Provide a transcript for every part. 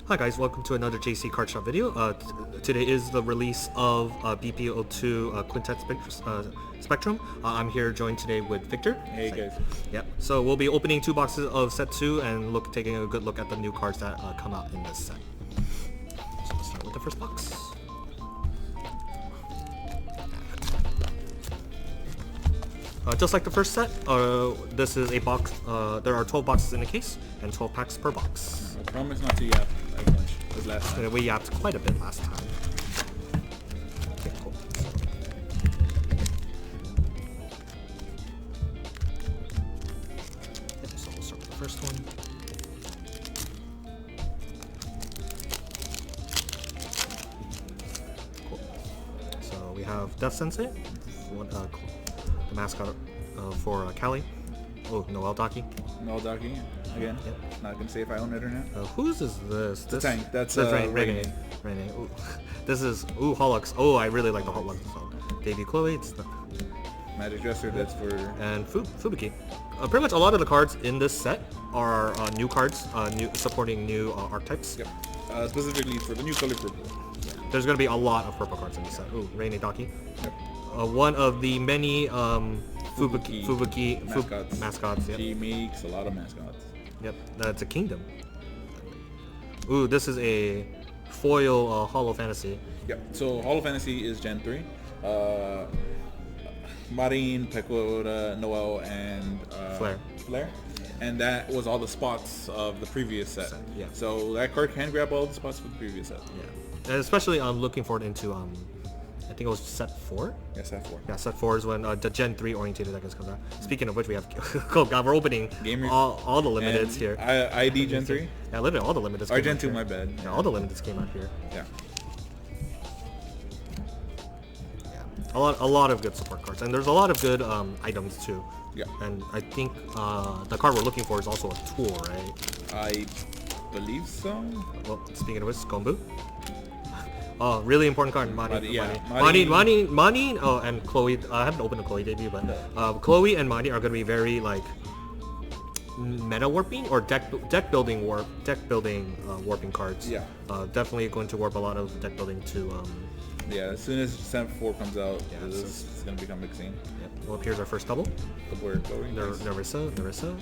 Hi guys, welcome to another JC Card Shop video. Today is the release of BPO2 Quintet Spectrum. I'm here joined today with Victor. Hey guys. Yep. So we'll be opening 2 boxes of set 2 and taking a good look at the new cards that come out in this set. So let's start with the first box. Just like the first set, this is a box. There are 12 boxes in the case and 12 packs per box. I promise not to yap as much as last time. We yapped quite a bit last time. Okay, cool. So we'll start with the first one. Cool. So we have Death Sensei, the mascot for Cali. Oh, Noel Daki. Noel Daki, again. Yep. Not gonna say if I own it or not. Whose is this? The tank. That's Rene. Ooh. This is Holux. Oh, I really like the Holux. So, debut Chloe. It's the Magic Dresser. That's for and Fubuki. Pretty much a lot of the cards in this set are new cards, supporting new archetypes. Yep. Specifically for the new color purple. There's going to be a lot of purple cards in this set. Ooh, Rene Daki. Yep. One of the many Fubuki mascots. Yep. She makes a lot of mascots. Yep, that's a kingdom. Ooh, this is a foil Holo Fantasy. Yep. So Holo Fantasy is Gen 3. Marin, Pekora, Noel, and Flare. And that was all the spots of the previous set. Yeah. So that card can grab all the spots for the previous set. Yeah. And especially I'm looking forward into I think it was set 4? Yeah, set 4. Yeah, set 4 is when the Gen 3 oriented deck comes out. Speaking of which, we have oh god, we're opening all the limiteds here. ID Gen 3? Yeah, literally all the limiteds. Or Gen 2, my bad. Yeah, all the limiteds came out here. Yeah. A lot of good support cards, and there's a lot of good items too. Yeah. And I think the card we're looking for is also a tool, right? I believe so. Well, speaking of which, Kombu. Oh, really important card, Mani. Oh, and Chloe. I haven't opened a Chloe debut, but Chloe and Mani are going to be very like meta warping or deck building warping cards. Yeah. Definitely going to warp a lot of deck building to. Yeah, as soon as set 4 comes out, it's going to become big scene. Yep. Well, here's our first double. Nerissa.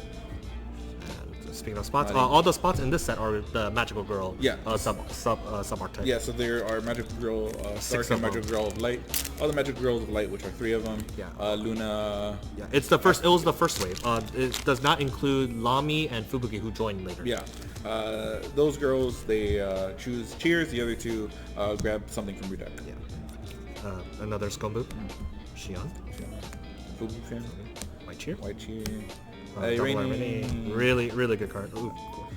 And speaking of spots, all the spots in this set are the Magical Girl. Yeah. Sub archetype. Yeah, so there are Magical Girl, Stark and Magical Girl of Light. All the Magical Girls of Light, which are 3 of them. Yeah. Luna. Yeah, it's the first. It was the first wave. It does not include Lami and Fubuki, who joined later. Yeah. Those girls, they choose Cheers. The other 2 grab something from your deck. Yeah. Another Skombu. Shion. Fubuki. White Cheer. Really good card. Ooh, cool.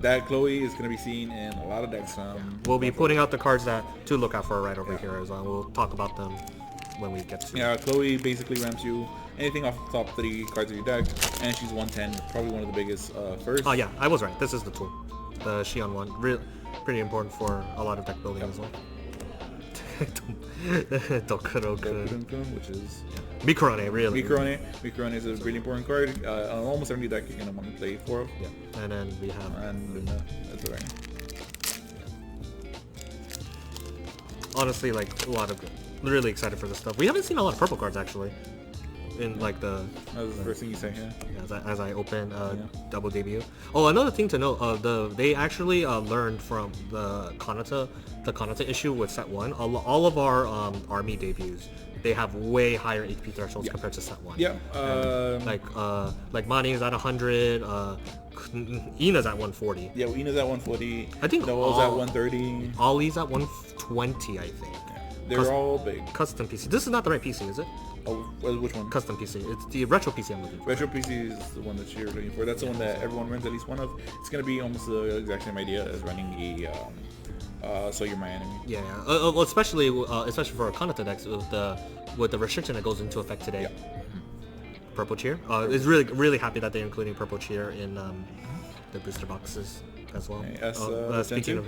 That Chloe is going to be seen in a lot of decks. We'll be putting out the cards to look out for right over here as well. We'll talk about them when we get to it. Chloe basically ramps you anything off the top 3 cards of your deck, and she's 110, probably one of the biggest first. Oh yeah, I was right. This is the tool. The Shion one. Pretty important for a lot of deck building as well. Dokuroku, which is Mikurone, really. Mikurone is a really important card. On almost every deck you're gonna want to play 4 of. Yeah. And then we have Luna. That's right. Honestly, like a lot of good. Really excited for this stuff. We haven't seen a lot of purple cards actually. In like that was the first thing you said here. Yeah, as I open double debut. Oh, another thing to note, they actually learned from the Kanata issue with set 1. All of our army debuts, they have way higher HP thresholds compared to set 1. Yeah. Like Mani is at 100. Ina's at 140. Yeah, well, Ina's at 140. I think Noel's at 130. Ollie's at 120, I think. Yeah. They're all big. Custom PC. This is not the right PC, is it? Oh, which one? Custom PC. It's the retro PC I'm looking for. Retro PC is the one that you're looking for. That's the one that everyone runs at least one of. It's gonna be almost the exact same idea as running a So You're My Enemy. Yeah. Especially for Kanata decks with the restriction that goes into effect today. Yeah. Purple Cheer. It's really happy that they're including Purple Cheer in the booster boxes as well. Speaking of,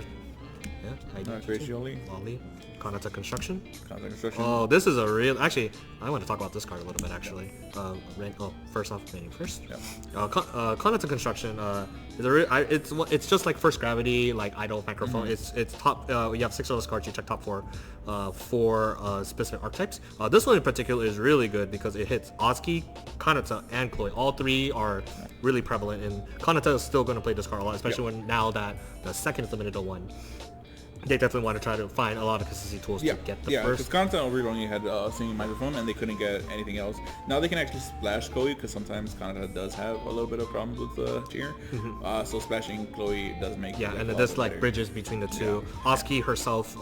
yeah, Crazy Oli. Kanata Construction. Kanata Construction. Oh, this is a real. Actually, I want to talk about this card a little bit. Actually, first off, rating first. Yeah. Kanata Construction. It's just like First Gravity, like Idle Microphone. It's top. You have 6 of those cards. You check top 4 for specific archetypes. This one in particular is really good because it hits Oski, Kanata, and Chloe. All 3 are really prevalent, and Kanata is still going to play this card a lot, especially when now that the second is limited to 1. They definitely want to try to find a lot of consistency tools to get the first. Because Kanata over only had a single microphone and they couldn't get anything else. Now they can actually splash Chloe because sometimes Kanata does have a little bit of problems with the cheer. So splashing Chloe does make and this like bridges between the two. Oski herself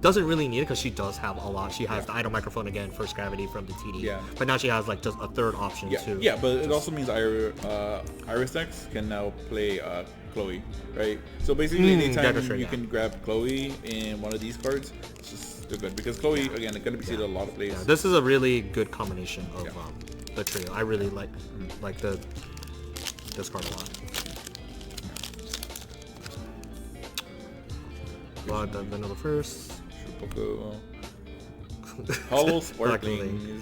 doesn't really need it because she does have a lot. She has the Idle Microphone again, First Gravity from the TD. But now she has like just a third option too. Yeah, but it also means Iris X can now play Chloe, right? So basically, anytime you can grab Chloe in one of these cards, it's just they're good because Chloe again is going to be seen a lot of plays. Yeah, this is a really good combination of the trio. I really like this card a lot. The vanilla first. Hollow Sparkling.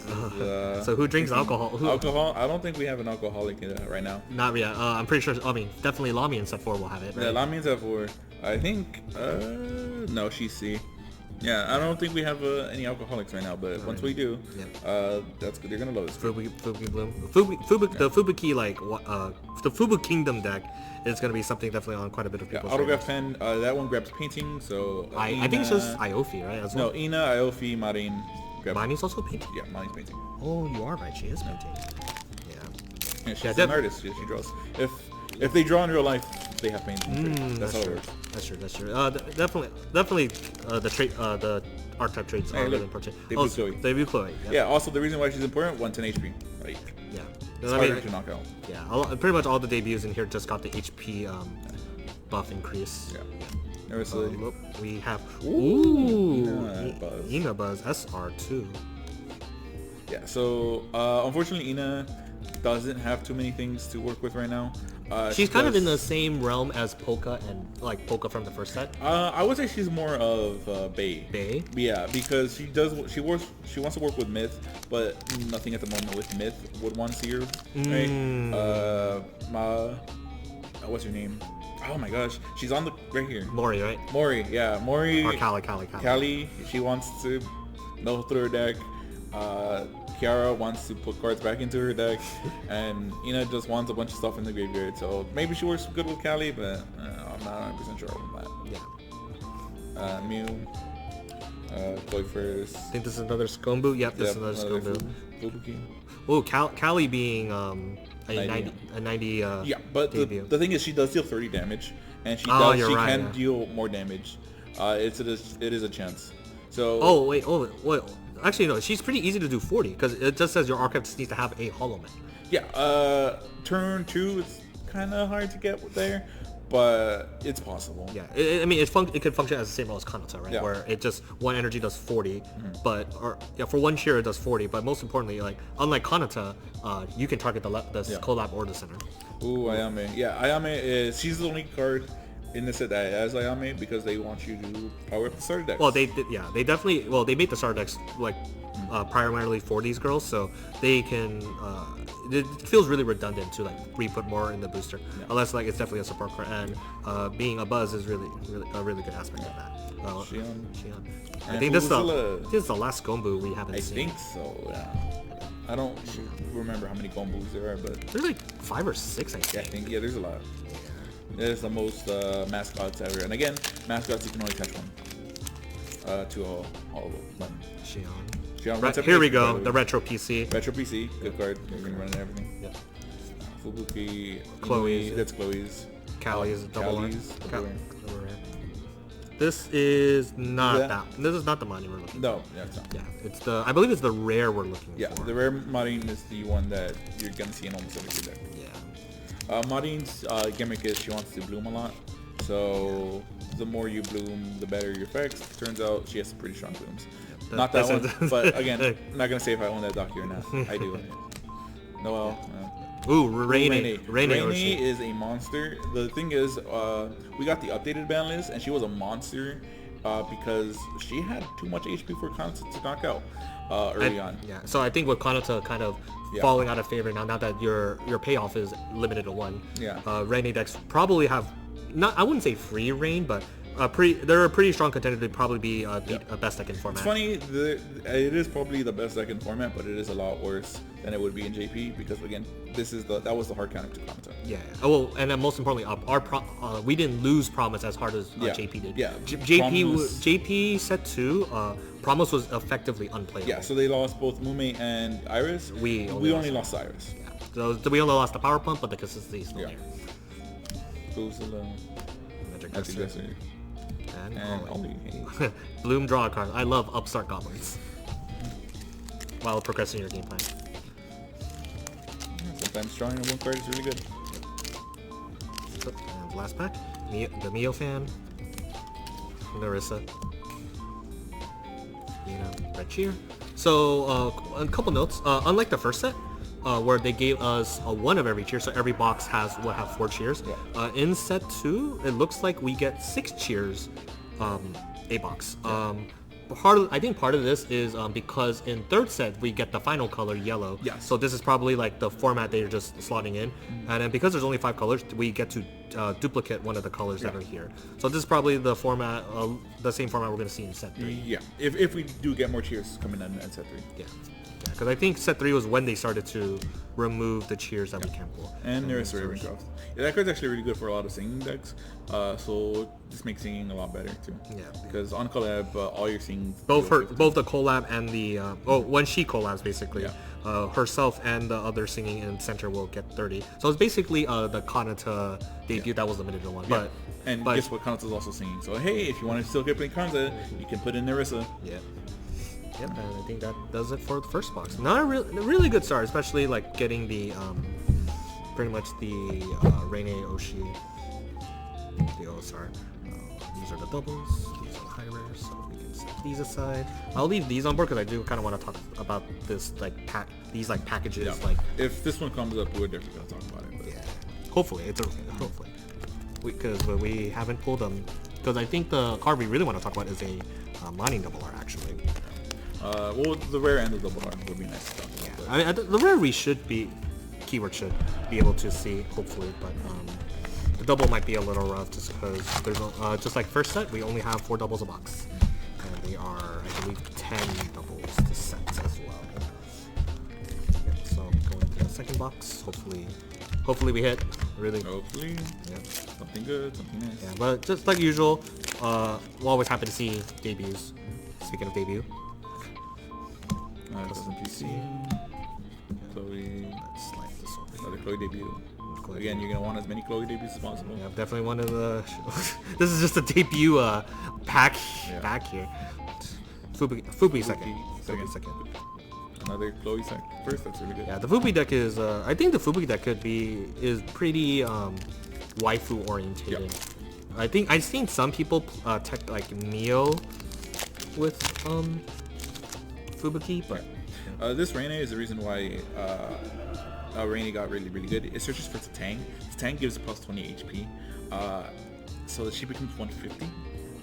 So who drinks alcohol? Alcohol? I don't think we have an alcoholic right now. Not yet. I'm pretty sure. I mean, definitely Lami in set 4 will have it. Right? Yeah, Lami in set 4. I think. No, she's C. Yeah, I don't think we have any alcoholics right now, but once we do, that's good. They're gonna love this. Fubu Bloom. The Fubuki the Fubu Kingdom deck is gonna be something definitely on quite a bit of people's Autograph Pen. That one grabs painting, so I think it's just Iofi, right? As well? No, Ina, Iofi, Marin. Marine's also painting. Yeah, Marine's painting. Oh, you are right. She is painting. Yeah, she's an artist. She draws. If they draw in real life, they have painting. That's how it works. That's true. Definitely, the archetype traits are really important. Debut Chloe. Yeah. Also, the reason why she's important: 110 HP. Like, it's harder to knock out. Yeah. Pretty much all the debuts in here just got the HP buff increase. Yeah. We have Ina Buzz SR2. Yeah. So unfortunately, Ina doesn't have too many things to work with right now. She's kind of in the same realm as Polka and like Polka from the first set. I would say she's more of Bay. Bay? Yeah, because she wants to work with Myth, but nothing at the moment with Myth would want to see her. Right? What's her name? Oh my gosh, she's on the right here. Mori, right? Mori, yeah, Mori. Or Kali. Kali, she wants to mill through her deck. Kiara wants to put cards back into her deck, and Ina just wants a bunch of stuff in the graveyard. So maybe she works good with Kali, but I'm not 100% sure on that. Yeah. Mew. Chloe first. I think this is another Skombu. Yep, this is another Skombu. Fubuki. Oh, Kali being a 90. Yeah, but the thing is, she does deal 30 damage, and she can deal more damage. It is a chance. So. Oh wait. Actually, no. She's pretty easy to do 40 because it just says your archetype just needs to have a Holomem. Yeah. Turn 2, it's kind of hard to get there, but it's possible. Yeah. I mean, it could function as the same role as Kanata, right? Yeah. Where it just one energy does 40, for one shear it does 40. But most importantly, like unlike Kanata, you can target the collab or the center. Ooh, Ayame. Yeah, Ayame she's the only card in the set that has Ayame because they want you to power up the starter decks. Well, they definitely they made the starter decks like primarily for these girls, so they can. It feels really redundant to like re-put more in the booster, unless like it's definitely a support card. And being a Buzz is really a really good aspect of that. Shion. I think this is the last Gombu we haven't seen. I think so. Yeah. I don't remember how many Gombus there are, but there's like 5 or 6. I think. There's a lot. There's the most mascots ever, and again, mascots you can only catch one. To all of them. Shion. Here we go. The Retro PC. Retro PC, good card. You're gonna run everything. Yep. Fubuki. Chloe's. That's Chloe's. Kali's double rare. This is not that. This is not the money we're looking for. No, it's not. Yeah, it's the. I believe it's the rare we're looking for. Yeah, the rare Marine is the one that you're gonna see in almost every deck. Marine's gimmick is she wants to bloom a lot, so the more you bloom, the better your effects. Turns out she has pretty strong blooms. Not that one, but again, I'm not gonna say if I own that docu or not. I do. Noelle. Ooh, Rainy is a monster. The thing is, we got the updated ban list, and she was a monster because she had too much HP for Kanata to knock out early on. Yeah, so I think with Kanata kind of falling out of favor now that your payoff is limited to 1. Yeah. Rene decks probably have, I wouldn't say free reign, but they're a pretty strong contender to probably be a best deck in format. It's funny, it is probably the best deck in format, but it is a lot worse than it would be in JP because again, that was the hard counter to Kanata. Yeah. Well, and then most importantly, we didn't lose Promise as hard as JP did. Yeah. JP set 2. Promise was effectively unplayable. Yeah. So they lost both Mume and Iris. We only lost Iris. Yeah. So we only lost the power pump, but the consistency is still there. Who's alone? Magic Magic Dresser. Dresser. And Ollie. Bloom, draw a card. I love upstart goblins. While progressing your game plan. Sometimes drawing one card is really good. So, and last pack, the Mio fan, Narissa, Red Cheer. So a couple notes. Unlike the first set, where they gave us one of every cheer, so every box will have 4 cheers. Yeah. In set 2, it looks like we get 6 cheers, a box. I think part of this is because in third set we get the final color yellow. Yes. So this is probably like the format they're just slotting in, and then because there's only 5 colors, we get to duplicate one of the colors that are here. So this is probably the format, the same format we're going to see in set 3. Yeah. If we do get more cheers coming in set 3. Yeah. Because I think set 3 was when they started to remove the cheers that we can't pull. And there's Ravencroft. Yeah, that card's actually really good for a lot of singing decks. So this makes singing a lot better too. Yeah. Because on collab, all you're seeing both the collab and the when she collabs basically, herself and the other singing in center will get 30. So it's basically the Kanata debut that was limited to 1. Yeah. But guess what? Kanata's also singing. So hey, if you want to still get playing Kanata, you can put in Narissa. Yeah. Yep, and I think that does it for the first box. Not a really good start, especially like getting the pretty much the Rene Oshi, the OSR. These are the doubles, these are the high rares, so we can set these aside. I'll leave these on board because I do kind of want to talk about this these packages. Yeah. Like if this one comes up, we're definitely gonna talk about it. But. Yeah, hopefully it's okay. Hopefully, because we haven't pulled them. Because I think the card we really want to talk about is a mining double R actually. Well, the rare and the double R would be nice to talk about. Yeah. The rare we should be able to see, hopefully, but the double might be a little rough just because there's just like first set, we only have 4 doubles a box. And they are, I believe, 10 doubles to set as well. Yep, so going to the second box, hopefully we hit. Really. Hopefully. Yeah. Something good, something nice. Yeah, but just like usual, we're always happy to see debuts. Speaking of debut. Custom PC. Chloe. Let's slide this over. Another Chloe debut. Again, you're gonna want as many Chloe debuts as possible. Yeah, definitely one of the. This is just a debut pack back here. Fubi second. Another Chloe first. That's really good. Yeah, the Fubi deck is. I think the Fubi deck is pretty waifu orientated. Yep. I think I've seen some people tech like Mio with Fubuki, but this Rene is the reason why Rene got really good. It searches for Tang. Tang gives a plus 20 HP, so that she becomes 150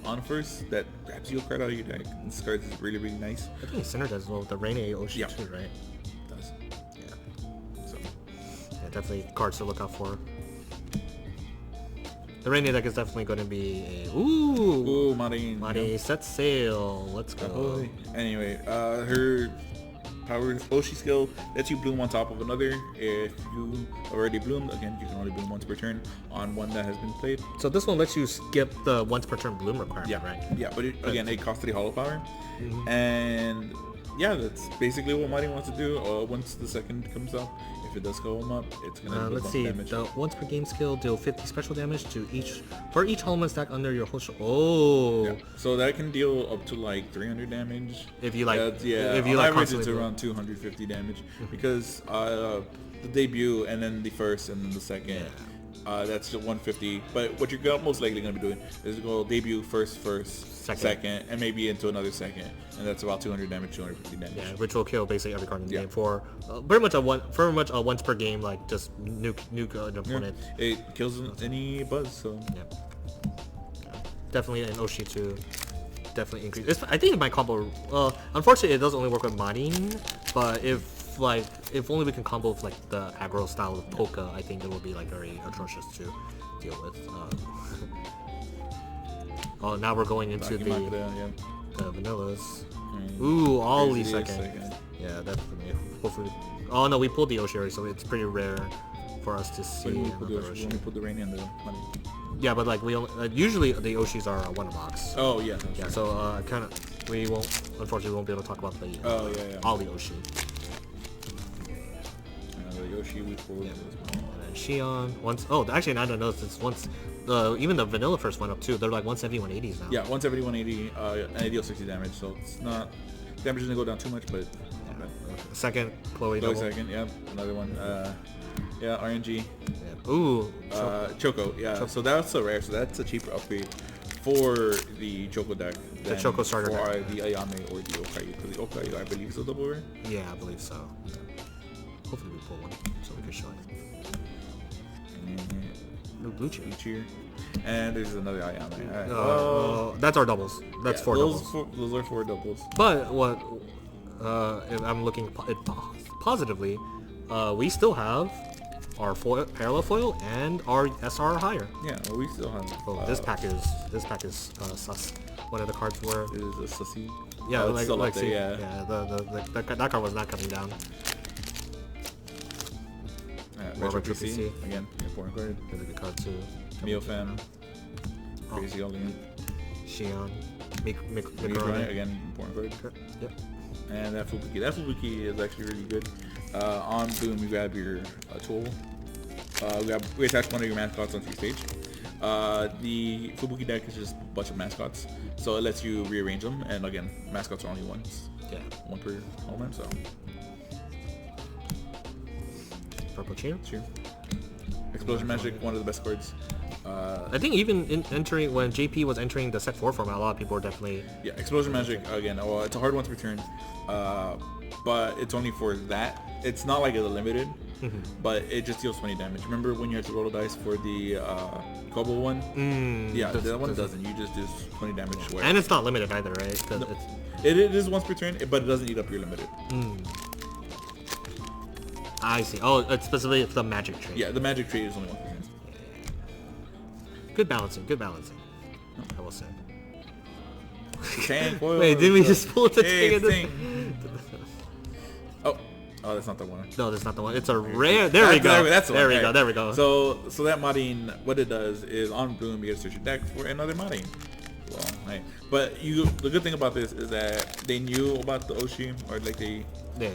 on first. That grabs you a card out of your deck. And this card is really nice. I think it synergizes well with the Rene Oshi too, right? It does. Yeah. So yeah, definitely cards to look out for. The Rene deck is definitely going to be a Marin. Marin, set sail. Let's go. Anyway, her power Oshi skill lets you bloom on top of another. If you already bloomed, again, you can only bloom once per turn on one that has been played. So this one lets you skip the once per turn bloom requirement, right? Yeah, but it costs 3 hollow power, and yeah, that's basically what Marin wants to do. Once the second comes up, if it does go him up, it's gonna let's see. Damage. The once per game skill deal 50 special damage to each Holomem stack under your host. Oh. Yeah. So that can deal up to like 300 damage. If you like. If you like. Average it's around 250 damage because the debut and then the first and then the second. Yeah. That's 150. But what you're most likely going to be doing is go debut first, second, and maybe into another second, and that's about 200 damage, 250 damage. Yeah, which will kill basically every card in the game for pretty much a once per game, like just nuke an opponent. Yeah. It kills any buzz, so definitely an Oshi too. definitely increase. I think my combo. Unfortunately, it does only work with Marin, but if only we can combo with like the aggro style of Polka, I think it will be like very atrocious to deal with. Oh, now we're going into the vanillas. Ooh, Ollie second. Yeah, definitely. Hopefully. Oh no, we pulled the Oshi already, so it's pretty rare for us to see. We only put the rain and the money. Yeah, but like we only, usually the Oshis are one box. Oh yeah. Yeah, true. So kind of unfortunately we won't be able to talk about the Ollie Oshi. The Yoshi we pulled. Yeah. And then Shion actually I don't know since once even the vanilla first went up too. They're like 170, 180s now. Yeah, 170, 180, and I deal 60 damage, so it's not damage doesn't go down too much, but not bad. Second, Chloe double. Second, yep, another one. RNG. Yeah. Ooh. Choco, yeah. So that's so rare. So that's a cheaper upgrade for the Choco deck. The Choco starter for deck. the Ayame or the Okayu. Because the Okayu, I believe, is a double rare. Yeah, I believe so. Hopefully we pull one so we can show it. Blue cheer. And there's another Ayame. That's our doubles. That's 4 doubles. Those are 4 doubles. But what if I'm looking positively, we still have our parallel foil and our SR higher. Yeah, well, we still have. This pack is sus. One of the cards were is a sussy. Yeah, that card was not coming down. Retro PC again, important card. Really good card too. Miofam, Crazy Alien, Shion, Mikorone again, important card. Yep. And that Fubuki is actually really good. On Boom, you grab your tool. We attach one of your mascots onto your stage. The Fubuki deck is just a bunch of mascots, so it lets you rearrange them. And again, mascots are only once. Yeah. One per Holomem, so. Purple cheer. Explosion Magic, one of the best cards. I think even entering when JP was entering the set 4 format, a lot of people were definitely. Yeah, Explosion Magic again. Well, it's a hard one to return, but it's only for that. It's not like it's a limited, but it just deals 20 damage. Remember when you had to roll the dice for the Kobo one? Yeah, that one doesn't. You just do 20 damage. Yeah. And it's not limited either, right? No, it is once per turn, but it doesn't eat up your limited. I see. Oh, it's specifically the magic trait. Yeah, the magic trait is only one per turn. Good balancing. I will say. Wait, did we just pull the thing? Oh, that's not the one. No, that's not the one. It's a rare. There we go. That's the one. There we go. So that modding, what it does is on Boom, you get to search your deck for another modding. Well, right. But the good thing about this is that they knew about the Oshi, or like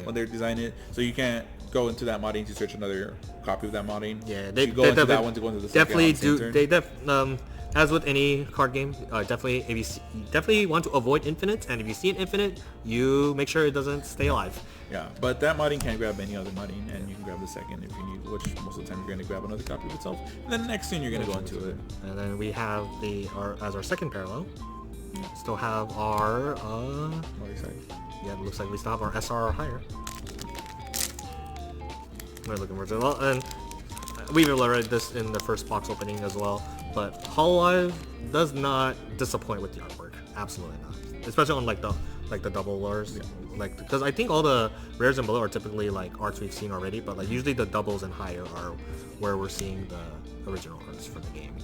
when they're designing it, so you can't go into that modding to search another copy of that modding. Yeah, they go into that one to go into the definitely do. They as with any card game, definitely if you definitely want to avoid infinite, and if you see an infinite, you make sure it doesn't stay alive. Yeah, but that modding can't grab any other modding, and you can grab the second if you need, which most of the time you're going to grab another copy of itself. And then next turn you're going to go into it. And then we have as our second parallel. Still have our yeah, it looks like we still have our SR or higher. We're looking for it. Well, and we've already this in the first box opening as well. But Hololive does not disappoint with the artwork. Absolutely not. Especially on like the double lures. Yeah. Like, because I think all the rares and below are typically like arts we've seen already, but like usually the doubles and higher are where we're seeing the original arts for the game.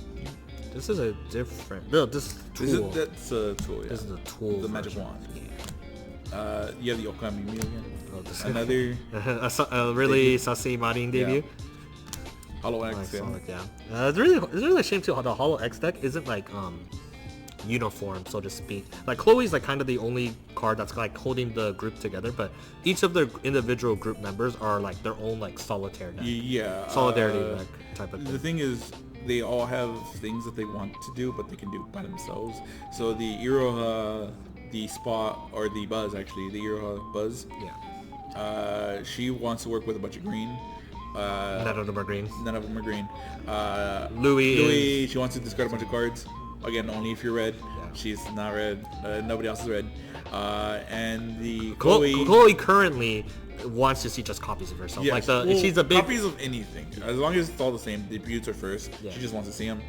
This is a different build. That's a tool. That's a tool, yeah. This is a tool. The magic wand. Yeah. You have the Okami Meal again. Another a really sussy modding debut. Holo X, yeah. It's really a shame too how the Holo X deck isn't like uniform, so to speak. Like Chloe's like kind of the only card that's like holding the group together, but each of the individual group members are like their own like solitaire deck. Yeah. Solidarity deck type of thing. The thing is, they all have things that they want to do, but they can do by themselves. So the Iroha, the Spot, or the Buzz actually, the Iroha Buzz. Yeah. She wants to work with a bunch of green. None of them are green. Louis, she wants to discard a bunch of cards. Again, only if you're red. Yeah. She's not red. Nobody else is red. And the Chloe currently wants to see just copies of herself. Yes. Like she's a big copies of anything. As long as it's all the same. Debuts are first. Yeah. She just wants to see them.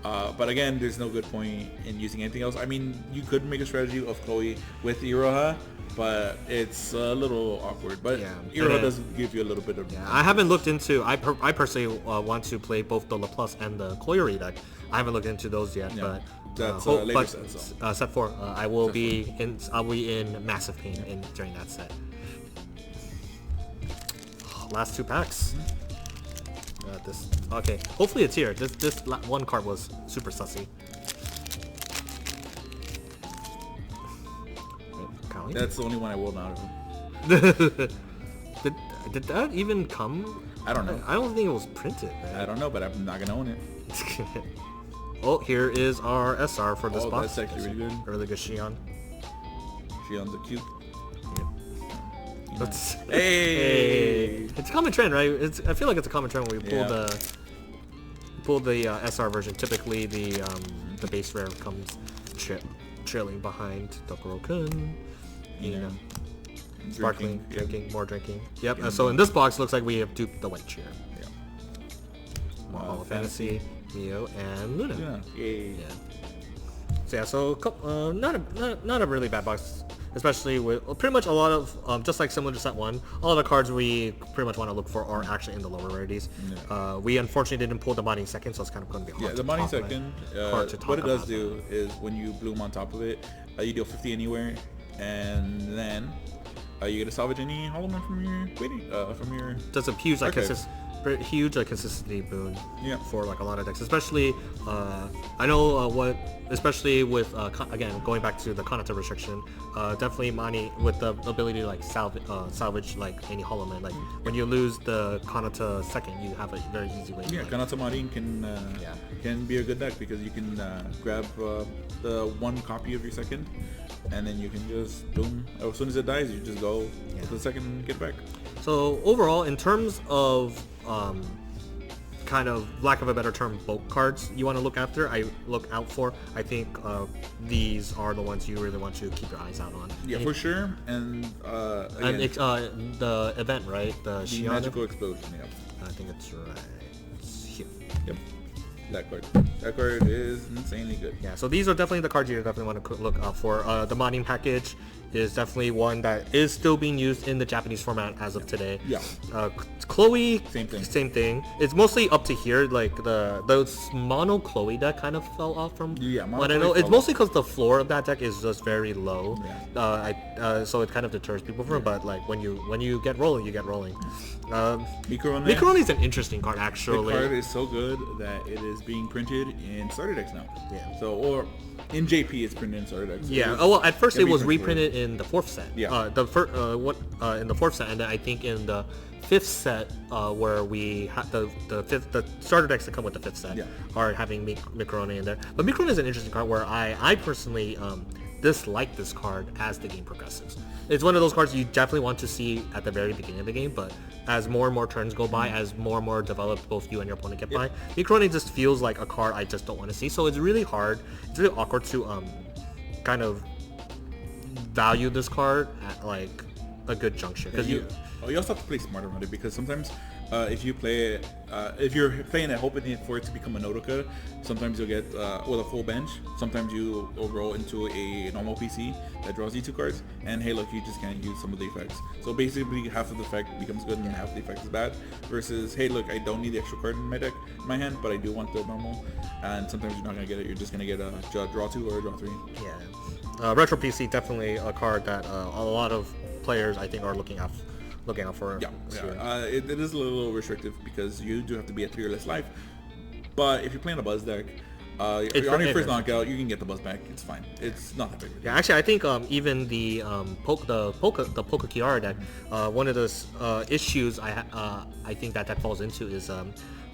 But again, there's no good point in using anything else. I mean, you could make a strategy of Chloe with Iroha, but it's a little awkward. But Iroha does give you a little bit of... Yeah, I haven't looked into... I personally want to play both the LaPlus and the Koyori deck. I haven't looked into those yet, but... That's later set, so. Set 4. I'll be in massive pain during that set. Last 2 packs. Okay. Hopefully it's here. This one card was super sussy. That's the only one I rolled out of. Did that even come? I don't know. I don't think it was printed, man. I don't know, but I'm not gonna own it. Oh, here is our SR for this box. That's actually really good. Really good Xion. Xion's a cute. Let's, hey! It's a common trend, right? I feel like it's a common trend when we pull the SR version. Typically, the base rare comes trailing behind Dokuro-kun. Sparkling, drinking, more drinking. Yep. So in this box, looks like we have duped the white chair. Yeah. Hall of Fantasy, Mio, and Luna. Yay. Yeah. So not a really bad box. Especially with pretty much a lot of, just like similar to set 1, all the cards we pretty much want to look for are actually in the lower rarities. Yeah. We unfortunately didn't pull the Mining Second, so it's kind of going to be hard the Mining Second, what it does do is when you bloom on top of it, you deal 50 anywhere, and then you get to salvage any Holomem from your That's a huge consistency boon for like a lot of decks, especially I know especially with again going back to the Kanata restriction, definitely Mani with the ability to like salvage like any Holomem. Like when you lose the Kanata second, you have a very easy way. Kanata Marin can be a good deck because you can grab the one copy of your second, and then you can just boom. As soon as it dies, you just go with the second and get back. So overall, in terms of kind of lack of a better term, bulk cards you want to look out for. I think these are the ones you really want to keep your eyes out on. Yeah, for sure. And the event, right? The Magical Explosion. Yeah, I think it's right. It's here. Yep. That card is insanely good. Yeah, so these are definitely the cards you definitely want to look out for. The Mining package is definitely one that is still being used in the Japanese format as of today. Yeah. Chloe, same thing. It's mostly up to here. Like the mono Chloe deck kind of fell off from what I know. It's mostly because the floor of that deck is just very low. Yeah. So it kind of deters people from it. But like when you get rolling, you get rolling. Mikurone is an interesting card actually. The card is so good that it is being printed in starter decks now. Yeah. So or in JP it's printed in starter decks. Yeah. Well, at first it was reprinted in the 4th set. Yeah. In the 4th set, and then I think in the 5th set where we had the starter decks that come with the 5th set are having Mikurone in there. But Mikurone is an interesting card where I personally dislike this card as the game progresses. It's one of those cards you definitely want to see at the very beginning of the game, but as more and more turns go by, as more and more developed both you and your opponent get by, Mikurone just feels like a card I just don't want to see. So it's really hard, it's really awkward to kind of value this card at like a good juncture. Because you also have to play smart around it, because sometimes if you play it, if you're playing it hoping for it to become a Nodoka, sometimes you'll get with a full bench. Sometimes you will roll into a normal PC that draws you 2 cards, and hey, look, you just can't use some of the effects. So basically, half of the effect becomes good and half of the effect is bad. Versus, hey, look, I don't need the extra card in my deck, in my hand, but I do want the normal. And sometimes you're not gonna get it. You're just gonna get a draw 2 or a draw 3. Yeah. Retro PC definitely a card that a lot of players I think are looking out for. It is a little restrictive because you do have to be at 3 or less life. But if you're playing a Buzz deck, on your first knockout, you can get the Buzz back. It's fine. It's not that big. Yeah, actually, I think even the Polka Kiara deck, one of those issues I think that falls into is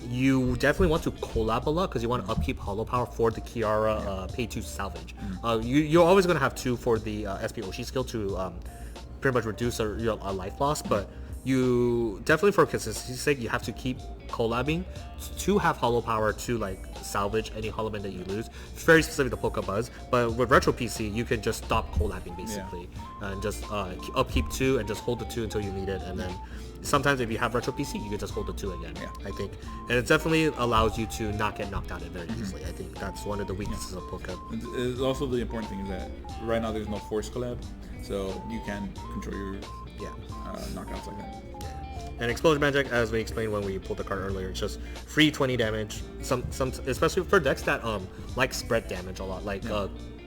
you definitely want to collab a lot because you want to upkeep Hollow Power for the Kiara pay 2 salvage. You're always going to have 2 for the SP Oshi skill to pretty much reduce your life loss, but you definitely, for consistency's sake, you have to keep collabing to have Hollow Power to like salvage any Holomem that you lose. Very specific to Polka Buzz, but with Retro PC, you can just stop collabing basically and just upkeep 2 and just hold the 2 until you need it, and then sometimes if you have retro PC, you can just hold the 2 again. Yeah. I think, and it definitely allows you to not get knocked out it very easily. I think that's one of the weaknesses of Pocket. Also, the important thing is that right now there's no force collab, so you can control your knockouts like that. And Explosion Magic, as we explained when we pulled the card earlier, it's just free 20 damage. Some especially for decks that like spread damage a lot. Like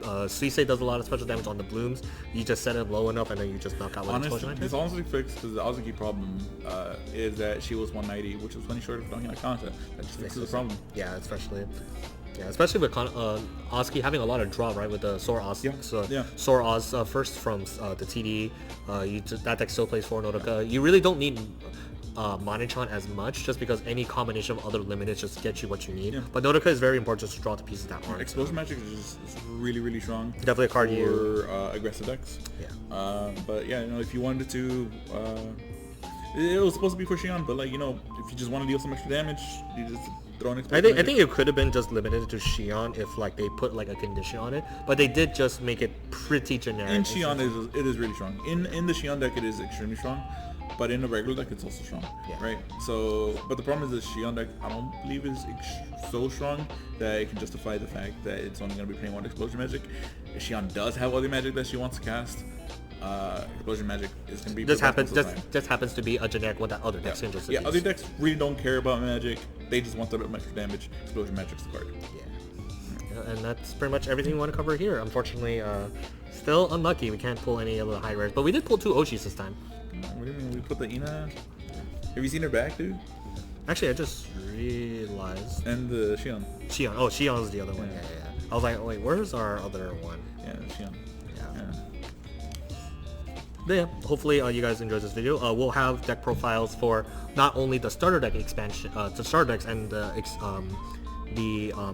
Suisei does a lot of special damage on the blooms. You just set it low enough and then you just knock out with Explosion Magic. It's honestly fixed because the Azuki problem is that she was 190, which was 20 short of knocking out Kanta. That just fixes the problem. Yeah, especially with Oski having a lot of draw, right, with the Sora Oz. Sora Oz first from the TD. That deck still plays 4 Nodoka. You really don't need Manichan as much, just because any combination of other limiteds just get you what you need. But Nodoka is very important just to draw the pieces that aren't. Explosion Magic is really, really strong. Definitely a card for aggressive decks. But yeah, if you wanted to, it was supposed to be for Xion, but like, if you just want to deal some extra damage, you just throw an Explosion I think it could have been just limited to Xion if like they put like a condition on it, but they did just make it pretty generic. In Xion, it is really strong. In the Xion deck, it is extremely strong. But in a regular deck, it's also strong, right? So, but the problem is the Xion deck, I don't believe is so strong that it can justify the fact that it's only going to be playing 1 Explosion Magic. If Xion does have other magic that she wants to cast, Explosion Magic is going to be... Just happens to be a generic one that other decks can just use. Other decks really don't care about magic. They just want the extra damage. Explosion Magic's the card. And that's pretty much everything we want to cover here. Unfortunately, still unlucky. We can't pull any of the high rares, but we did pull 2 Oshis this time. What do you mean? We put the Ina? Have you seen her back, dude? Actually, I just realized. And the Xion. Xion. Oh, Xion is the other one. Yeah. I was like, wait, where's our other one? Yeah, Xion. But yeah, hopefully you guys enjoyed this video. We'll have deck profiles for not only the starter deck expansion, the starter decks and the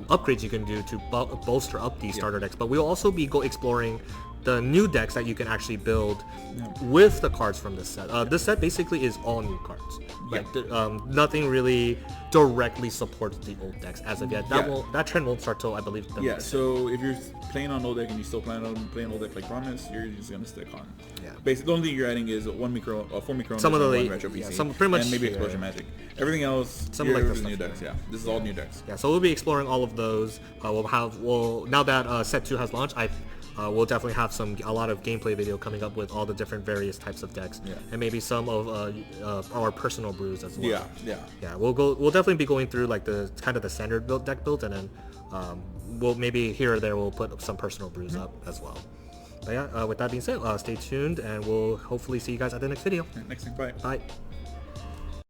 upgrades you can do to bolster up these starter decks, but we'll also be exploring the new decks that you can actually build with the cards from this set. This set basically is all new cards. Nothing really directly supports the old decks as of yet. That trend won't start till I believe. So if you're playing on old deck and you still plan on playing old deck like promised, you're just gonna stick on. Basically, the only thing you're adding is 4 Micro, some of the retro PC, pretty much, and maybe Explosion Magic. Everything else, some like the new decks. This is all new decks. So we'll be exploring all of those. Now that set 2 has launched, we'll definitely have a lot of gameplay video coming up with all the different various types of decks, and maybe some of our personal brews as well. We'll definitely be going through like the kind of the standard deck builds, and then we'll maybe here or there we'll put some personal brews up as well. But with that being said, stay tuned, and we'll hopefully see you guys at the next video. Next thing, bye.